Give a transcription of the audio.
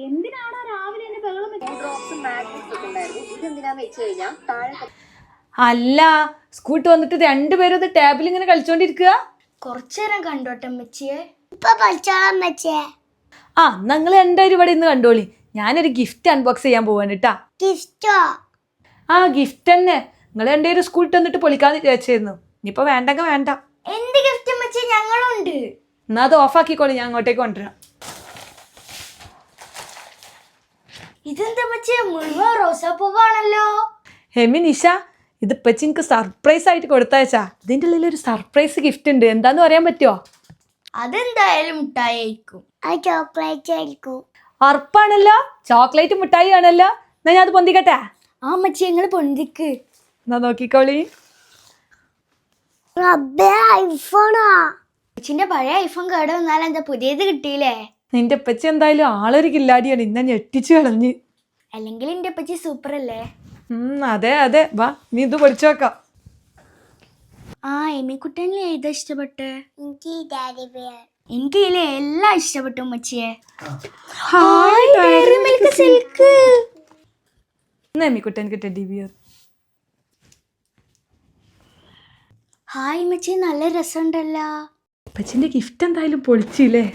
എന്തിനാണ് രാവിലെ എന്നെ ബഹളം ഡ്രോപ്സും മാഗ്നറ്റ്സ് ഒക്കെ ഉണ്ടായിരുന്നു. ഇതെന്തിനാന്ന് വെച്ച് കഴിഞ്ഞാൽ താഴെ അല്ല സ്കൂട്ട് വന്നിട്ട് രണ്ടുപേരും ഇത് ടേബിൾ ഇങ്ങനെ കളിച്ചോണ്ടിരിക്കുക. കുറച്ചേരം കണ്ടോട്ടെ അമ്മച്ചിയെ. ആ നിങ്ങൾ രണ്ടുപേരും ഇവിടെ ഇന്ന് കണ്ടോളി. ഞാനൊരു ഗിഫ്റ്റ് അൺബോക്സ് ചെയ്യാൻ പോവാണ് കേട്ടാ. ഗിഫ്റ്റോ? ആ ഗിഫ്റ്റ് തന്നെ. നിങ്ങൾ രണ്ടുപേരും സ്കൂളിൽ വന്നിട്ട് പൊളിക്കാന്ന് വിചാരിച്ചിരുന്നു. ഇനിയിപ്പോ വേണ്ടെങ്കിൽ വേണ്ട. എന്ത് ഗിഫ്റ്റ് അമ്മച്ചിയെ? ഞങ്ങളുണ്ട്. എന്നാ അത് ഓഫാക്കിക്കോളി, ഞാൻ അങ്ങോട്ടേക്ക് കൊണ്ടുവരാം. ഇതെന്താ അമ്മച്ചിയെ? മുഴുവൻ റോസാപ്പൂവാണല്ലോ. ഹെമി നിഷ, ഇത് ഇപ്പച്ചി എനിക്ക് സർപ്രൈസ് ആയിട്ട് കൊടുത്തയച്ചാ. ഇതിൻ്റെ ഉള്ളിൽ ഒരു സർപ്രൈസ് ഗിഫ്റ്റ് ഉണ്ട്. എന്താന്ന് പറയാൻ പറ്റുമോ? അതെന്തായാലും മുട്ടായി ആയിരിക്കും. അത് ചോക്ലേറ്റ് ആയിരിക്കും. ഉറപ്പാണല്ലോ, ചോക്ലേറ്റ് മിഠായി ആണല്ലോ. എന്നാ ഞാൻ അത് പൊന്തിക്കട്ടെ. ആ അമ്മച്ചി ഞങ്ങൾ പൊന്തിക്ക്. എന്നാ നോക്കിക്കോളി. ഐഫോണാ? അമ്മച്ചിന്റെ പഴയ ഐഫോൺ കേട് വന്നാലും എന്താ പുതിയത് കിട്ടിയില്ലേ? നിന്റെ അപ്പച്ചി എന്തായാലും ആളൊരു കില്ലാടിയാണ്. ഇന്നെ ഞെട്ടിച്ചു കളഞ്ഞ്. അല്ലെങ്കിൽ എന്റെ അപ്പച്ചി സൂപ്പർ അല്ലേ? അതെ അതെ, വാ നീ ഇത് പൊളിച്ചു വെക്കാം. ആ എമിക്കുട്ടനിൽ ഏതാ ഇഷ്ടപ്പെട്ട്? എനിക്ക് ഇതിലെ എല്ലാം ഇഷ്ടപ്പെട്ടു അമ്മച്ചിയെ. കുട്ടൻ കിട്ടിയ ഡിവിയർ. ഹായ് അമ്മച്ചി, നല്ല രസമുണ്ടല്ലോ. അപ്പച്ചിന്റെ ഗിഫ്റ്റ് എന്തായാലും പൊളിച്ചില്ലേ?